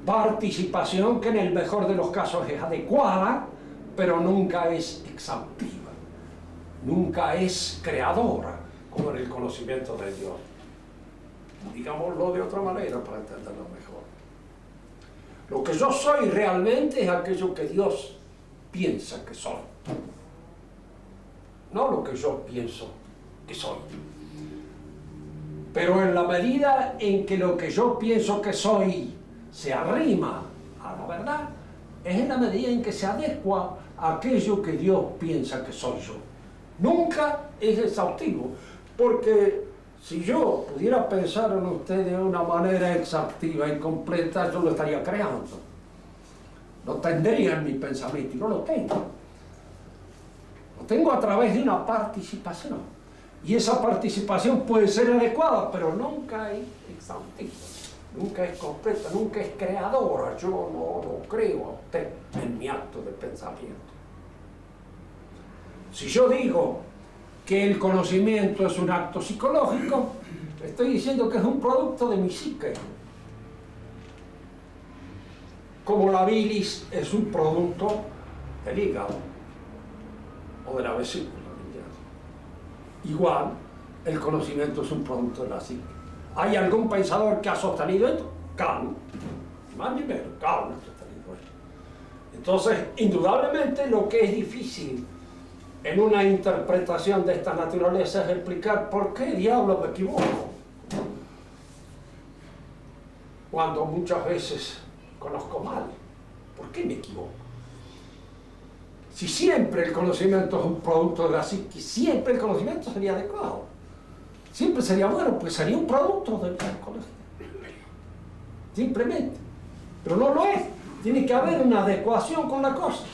Participación que en el mejor de los casos es adecuada, pero nunca es exhaustiva, nunca es creadora, como en el conocimiento de Dios. Digámoslo de otra manera para entenderlo mejor. Lo que yo soy realmente es aquello que Dios piensa que soy, no lo que yo pienso que soy. Pero en la medida en que lo que yo pienso que soy se arrima a la verdad, es en la medida en que se adecua a aquello que Dios piensa que soy yo. Nunca es exhaustivo, porque si yo pudiera pensar en usted de una manera exhaustiva y completa, yo lo estaría creando. Lo tendría en mi pensamiento y no lo tengo. Lo tengo a través de una participación. Y esa participación puede ser adecuada, pero nunca es exhaustiva, nunca es completa, nunca es creadora. Yo no lo creo a usted en mi acto de pensamiento. Si yo digo que el conocimiento es un acto psicológico, estoy diciendo que es un producto de mi psique. Como la bilis es un producto del hígado o de la vesícula. Igual, el conocimiento es un producto de la psique. ¿Hay algún pensador que ha sostenido esto? Kant. Más ni menos, Kant ha sostenido esto. Entonces, indudablemente lo que es difícil en una interpretación de esta naturaleza es explicar por qué diablo me equivoco. Cuando muchas veces conozco mal, ¿por qué me equivoco? Si siempre el conocimiento es un producto de la psique, siempre el conocimiento sería adecuado. Siempre sería bueno, pues sería un producto del conocimiento. Simplemente. Pero no lo es. Tiene que haber una adecuación con la cosa.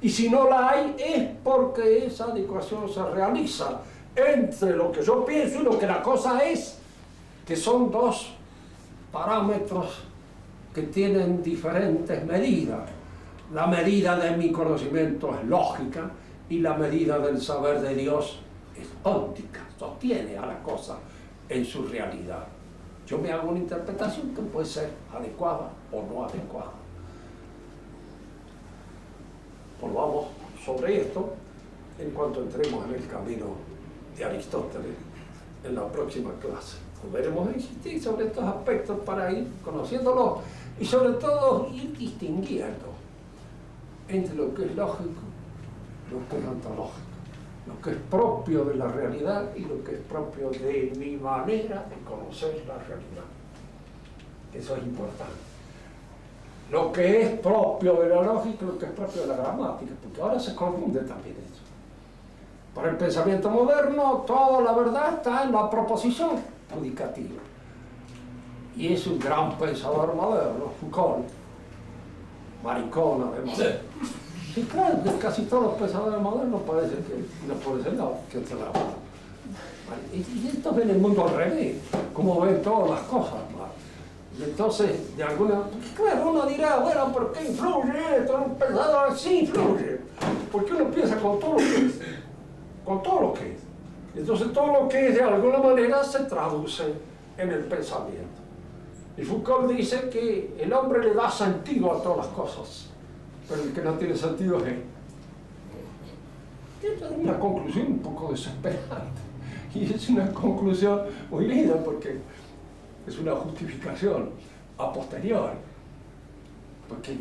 Y si no la hay, es porque esa adecuación se realiza entre lo que yo pienso y lo que la cosa es, que son dos parámetros que tienen diferentes medidas. La medida de mi conocimiento es lógica y la medida del saber de Dios es óptica, sostiene a la cosa en su realidad. Yo me hago una interpretación que puede ser adecuada o no adecuada. Volvamos sobre esto en cuanto entremos en el camino de Aristóteles en la próxima clase. Volveremos a insistir sobre estos aspectos para ir conociéndolos y sobre todo ir distinguiendo entre lo que es lógico, lo que es ontológico, lo que es propio de la realidad y lo que es propio de mi manera de conocer la realidad. Eso es importante. Lo que es propio de la lógica y lo que es propio de la gramática, porque ahora se confunde también eso. Para el pensamiento moderno, toda la verdad está en la proposición judicativa. Y es un gran pensador moderno, Foucault, maricón además. Sí, claro, casi todos los pensadores modernos parece que no por ese lado, que otro lado. Y esto ven el mundo al revés, como ven todas las cosas. Y entonces, de alguna... Claro, uno dirá, bueno, ¿por qué influye esto? Un pensador sí influye. Porque uno piensa con todo lo que es. Con todo lo que es. Entonces, todo lo que es, de alguna manera, se traduce en el pensamiento. Y Foucault dice que el hombre le da sentido a todas las cosas, pero el que no tiene sentido es él. Esta es una conclusión un poco desesperante. Y es una conclusión muy linda porque es una justificación a posteriori. Porque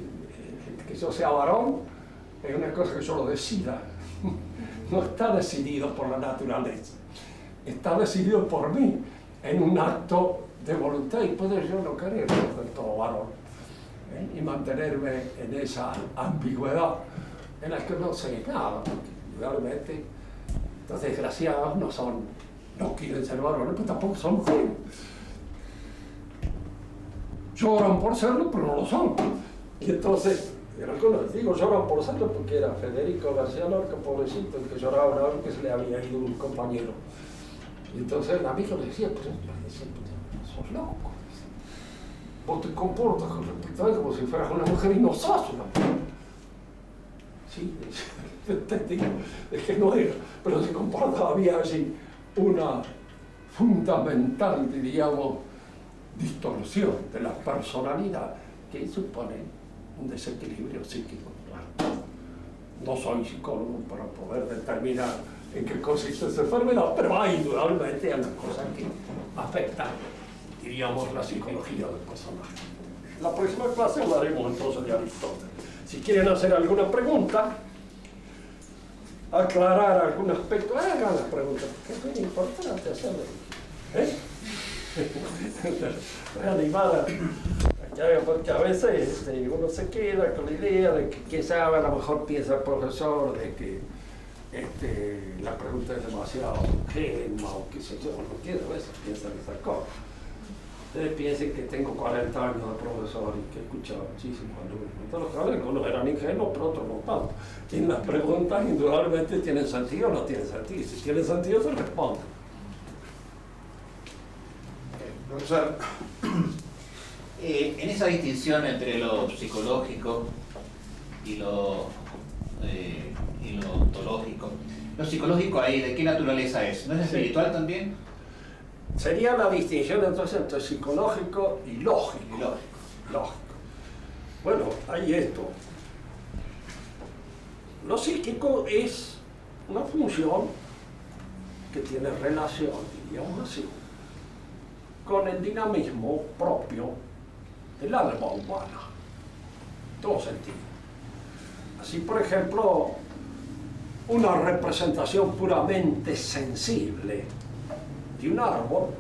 que yo sea varón es una cosa que yo lo decida. No está decidido por la naturaleza. Está decidido por mí en un acto de voluntad y puedo yo no querer ser del todo varón y mantenerme en esa ambigüedad en la que no sé nada, porque realmente los desgraciados no quieren ser varones, pero tampoco son mujeres. Lloran por serlo, pero no lo son. Y entonces, en algunos digo lloran por serlo porque era Federico García Lorca, pobrecito, el que lloraba una vez que se le había ido un compañero. Y entonces el amigo le decía, pues sos loco. Vos te comportas con respecto a él como si fueras una mujer y no sos una mujer. Sí, es que no era, pero se comportaba, había allí una fundamental, diríamos, distorsión de la personalidad que supone un desequilibrio psíquico. Claro. No soy psicólogo para poder determinar en qué consiste esa enfermedad, pero hay indudablemente algunas cosas que afectan, diríamos, la psicología del personaje. En la próxima clase hablaremos entonces de Aristóteles. Si quieren hacer alguna pregunta, aclarar algún aspecto, hagan las preguntas, porque es muy importante hacerlo. Animada, porque a veces uno se queda con la idea de que, quién sabe, a lo mejor piensa el profesor de que la pregunta es demasiado ingenua o qué sé yo, no quiero a veces piensan esas cosas. Ustedes piensen que tengo 40 años de profesor y que he escuchado muchísimos alumnos. Entonces, algunos eran ingenuos, pero otros no tanto. Y las preguntas indudablemente tienen sentido o no tienen sentido. Si tienen sentido, se responde.
Profesor, en esa distinción entre lo psicológico y lo ontológico, lo psicológico ahí, ¿de qué naturaleza es? ¿No es espiritual también?
Sería la distinción entonces entre psicológico y lógico. Lógico. Bueno, hay esto. Lo psíquico es una función que tiene relación, diríamos así, con el dinamismo propio del alma humana, en todo sentido. Así, por ejemplo, una representación puramente sensible de un árbol,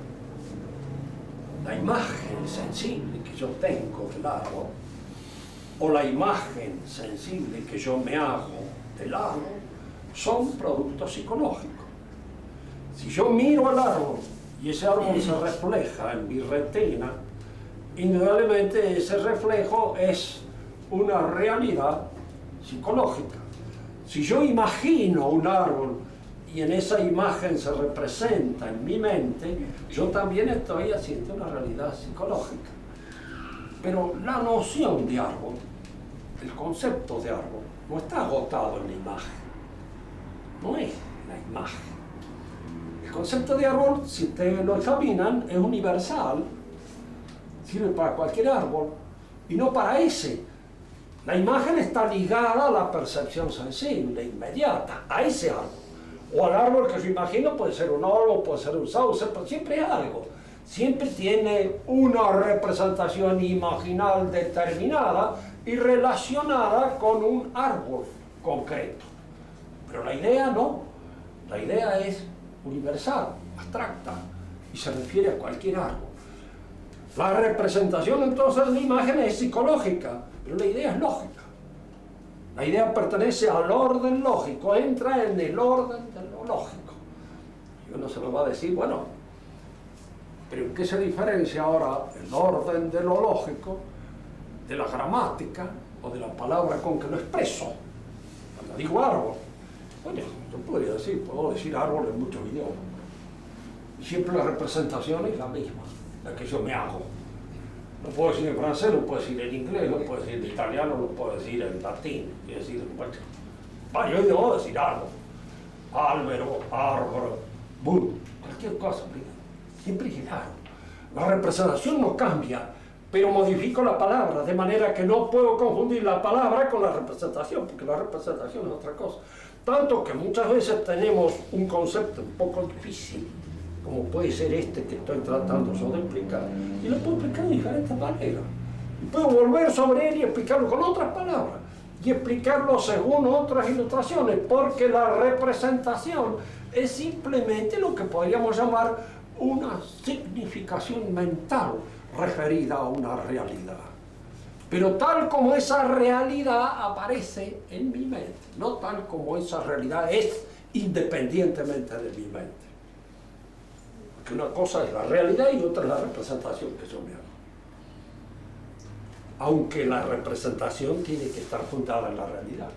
la imagen sensible que yo tengo del árbol, o la imagen sensible que yo me hago del árbol, son productos psicológicos. Si yo miro al árbol y ese árbol se refleja en mi retina, indudablemente ese reflejo es una realidad psicológica. Si yo imagino un árbol y en esa imagen se representa en mi mente, yo también estoy haciendo una realidad psicológica. Pero la noción de árbol, el concepto de árbol, no está agotado en la imagen. No es la imagen. El concepto de árbol, si ustedes lo examinan, es universal, sirve para cualquier árbol y no para ese. La imagen está ligada a la percepción sensible, inmediata, a ese árbol. O al árbol que yo imagino, puede ser un árbol, puede ser un sauce, pero siempre es algo. Siempre tiene una representación imaginal determinada y relacionada con un árbol concreto. Pero la idea no. La idea es universal, abstracta, y se refiere a cualquier árbol. La representación entonces de la imagen es psicológica, pero la idea es lógica. La idea pertenece al orden lógico, entra en el orden de lo lógico. Y uno se me va a decir, bueno, pero ¿en qué se diferencia ahora el orden de lo lógico de la gramática o de la palabra con que lo expreso? Cuando digo árbol, bueno, yo puedo decir árbol en muchos idiomas. Y siempre la representación es la misma, la que yo me hago. Lo puedo decir en francés, lo puedo decir en inglés, lo puedo decir en italiano, lo puedo decir en latín, es decir, bueno, varios idiomas decir árbol. Álvaro, árbol, bull, cualquier cosa, siempre es el árbol. La representación no cambia, pero modifico la palabra, de manera que no puedo confundir la palabra con la representación, porque la representación es otra cosa. Tanto que muchas veces tenemos un concepto un poco difícil, como puede ser este que estoy tratando yo de explicar, y lo puedo explicar de diferentes maneras. Y puedo volver sobre él y explicarlo con otras palabras, y explicarlo según otras ilustraciones, porque la representación es simplemente lo que podríamos llamar una significación mental referida a una realidad. Pero tal como esa realidad aparece en mi mente, no tal como esa realidad es independientemente de mi mente. Porque una cosa es la realidad y otra es la representación que yo me hago. Aunque la representación tiene que estar fundada en la realidad.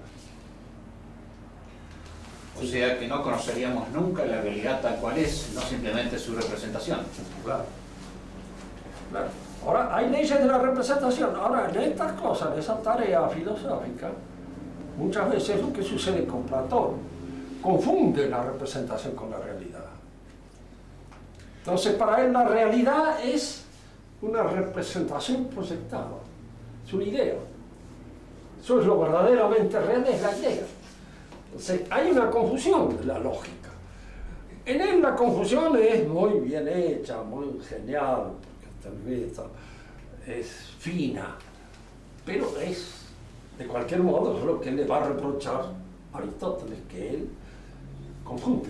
O sea que no conoceríamos nunca la realidad tal cual es, no simplemente su representación.
Claro. Claro. Ahora, hay leyes de la representación. Ahora, en estas cosas, en esa tarea filosófica, muchas veces es lo que sucede con Platón. Confunde la representación con la realidad. Entonces, para él la realidad es una representación proyectada. Es una idea. Eso es lo verdaderamente real, es la idea. Entonces, hay una confusión de la lógica. En él la confusión es muy bien hecha, muy genial, porque tal vez es fina, pero es, de cualquier modo, es lo que le va a reprochar a Aristóteles, que él confunde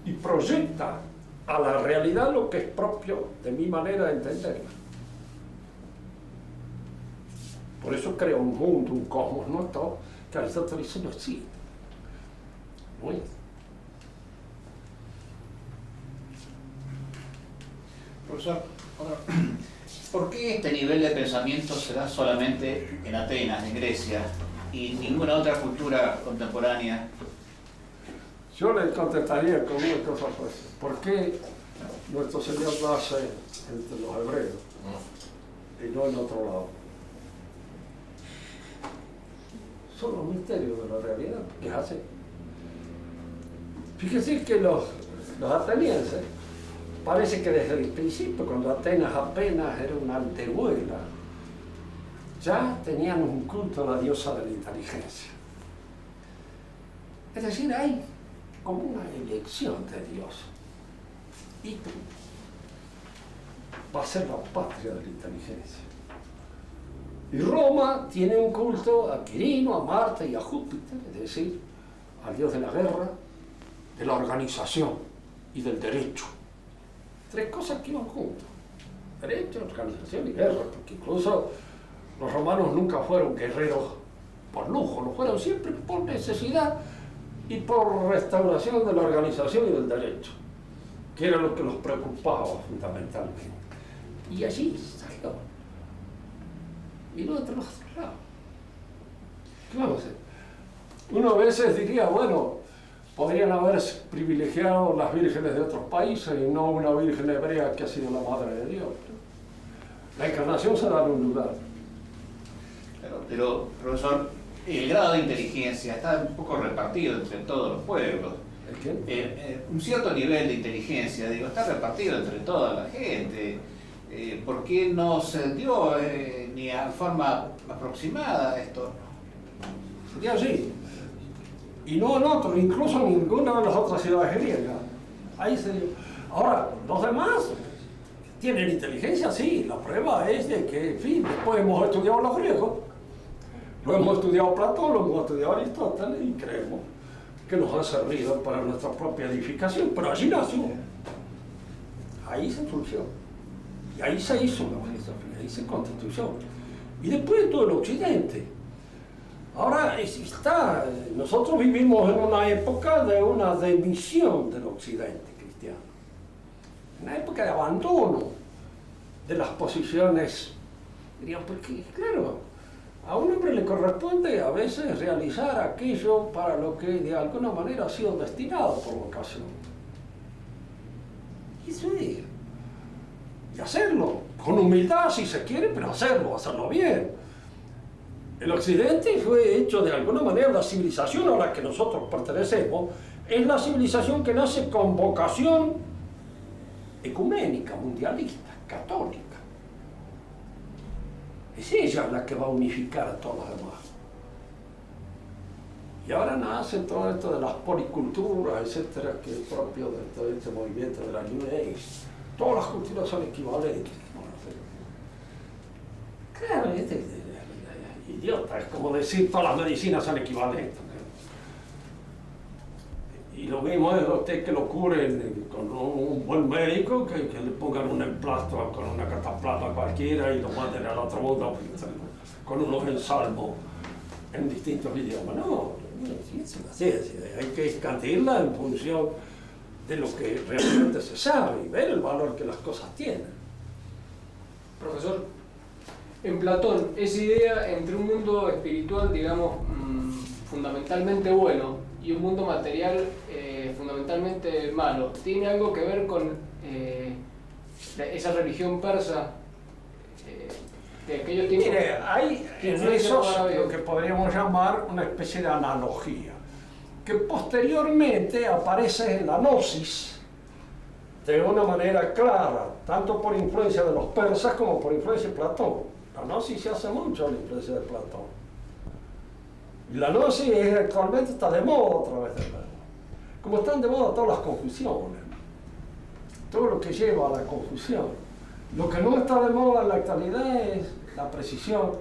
y proyecta a la realidad lo que es propio de mi manera de entenderla. Por eso creo un mundo, un cosmos, no todo, que Aristóteles no existe. ¿No es?
Profesor, ¿por qué este nivel de pensamiento se da solamente en Atenas, en Grecia, y ninguna otra cultura contemporánea?
Yo le contestaría con una cosa pues, ¿por qué nuestro Señor nace entre los hebreos y no en otro lado? Son los misterios de la realidad, que es así. Fíjese que los atenienses, parece que desde el principio, cuando Atenas apenas era una aldehuela, ya tenían un culto a la diosa de la inteligencia. Es decir, hay como una elección de Dios. Y tú va a ser la patria de la inteligencia. Y Roma tiene un culto a Quirino, a Marte y a Júpiter, es decir, al dios de la guerra, de la organización y del derecho. Tres cosas que iban juntas: derecho, organización y guerra, porque incluso los romanos nunca fueron guerreros por lujo, lo fueron siempre por necesidad y por restauración de la organización y del derecho, que era lo que los preocupaba fundamentalmente. Y allí salió. Y no entre los otros lados. ¿Qué vamos a hacer? Uno a veces diría, bueno, podrían haber privilegiado las vírgenes de otros países y no una virgen hebrea que ha sido la madre de Dios. La encarnación se da en un lugar.
Claro, pero, profesor, el grado de inteligencia está un poco repartido entre todos los pueblos.
¿El qué?
Un cierto nivel de inteligencia, digo, está repartido entre toda la gente. ¿Por qué no se dio ni a forma aproximada esto?
Sería así. Y no en otro, incluso en ninguna de las otras ciudades griegas. Ahí se dio. Ahora, los demás tienen inteligencia, sí. La prueba es de que, en fin, después hemos estudiado los griegos, lo hemos estudiado Platón, lo hemos estudiado Aristóteles y creemos que nos han servido para nuestra propia edificación. Pero allí nació. Ahí se surgió. Y ahí se hizo la filosofía, ahí se constituyó. Y después todo el occidente. Ahora nosotros vivimos en una época de una demisión del occidente cristiano. Una época de abandono de las posiciones. Dirían, porque claro, a un hombre le corresponde a veces realizar aquello para lo que de alguna manera ha sido destinado por vocación. Y eso es. Y hacerlo, con humildad si se quiere, pero hacerlo bien. El occidente fue hecho de alguna manera, la civilización a la que nosotros pertenecemos, es la civilización que nace con vocación ecuménica, mundialista, católica. Es ella la que va a unificar a todos los demás. Y ahora nace todo esto de las policulturas, etcétera, que es propio de todo este movimiento de la New Age. Todas las culturas son equivalentes. Claro, idiota, es como decir todas las medicinas son equivalentes. Y lo mismo es usted que lo curen con un buen médico, que le pongan un emplasto con una cataplasma cualquiera y lo manden al otro mundo con unos ensalmos en distintos idiomas. No, es una ciencia, hay que escandirla en función de lo que realmente se sabe y ver el valor que las cosas tienen.
Profesor, en Platón, esa idea entre un mundo espiritual, digamos, fundamentalmente bueno y un mundo material fundamentalmente malo, ¿tiene algo que ver con esa religión persa de aquellos tiempos?
Mire, hay en esos lo que podríamos llamar una especie de analogía, que posteriormente aparece en la gnosis de una manera clara, tanto por influencia de los persas como por influencia de Platón. La gnosis se hace mucho a la influencia de Platón. Y la gnosis actualmente está de moda otra vez de nuevo. Como están de moda todas las confusiones, todo lo que lleva a la confusión. Lo que no está de moda en la actualidad es la precisión,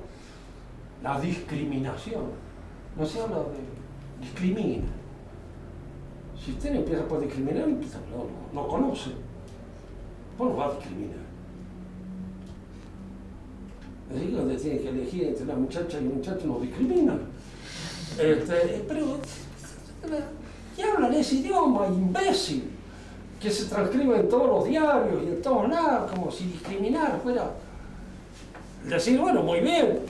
la discriminación. No se habla de discrimina. Si usted no empieza por discriminar, no conoce. ¿Cómo no va a discriminar? Así que usted tiene que elegir entre una muchacha y un muchacho, no discriminan. Pero y hablan ese idioma imbécil que se transcribe en todos los diarios y en todos lados, como si discriminar fuera. Decir, bueno, muy bien,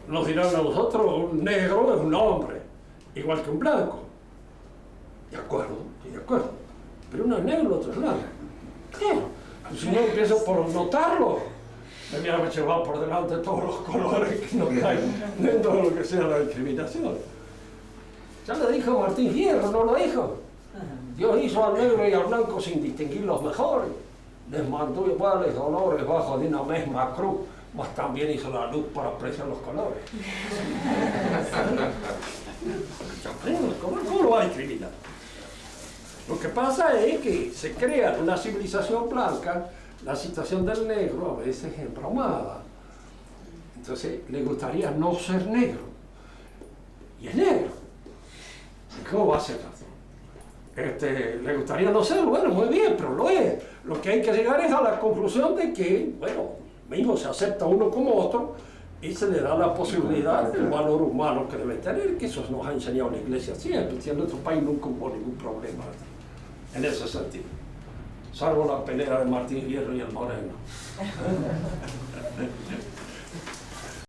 nos dirán a nosotros, un negro es un hombre, igual que un blanco. De acuerdo, estoy de acuerdo. Pero uno es negro, el otro es blanco. Claro, si no empiezo por notarlo, me voy a llevar por delante todos los colores que no caen dentro de lo que sea la discriminación. Ya lo dijo Martín Fierro, ¿no lo dijo? Dios hizo al negro y al blanco sin distinguirlos mejor. Les mandó iguales dolores bajo de una misma cruz, mas también hizo la luz para apreciar los colores. ¿Cómo lo va a discriminar? Lo que pasa es que se crea en una civilización blanca la situación del negro a veces embromada. Entonces le gustaría no ser negro. Y es negro. ¿Cómo va a ser razón? Le gustaría no ser, bueno, muy bien, pero lo es. Lo que hay que llegar es a la conclusión de que, bueno, mismo se acepta uno como otro y se le da la posibilidad del valor humano que debe tener, que eso nos ha enseñado la Iglesia siempre. En nuestro país nunca hubo ningún problema en ese sentido, salvo la pelea de Martín Hierro y el Moreno.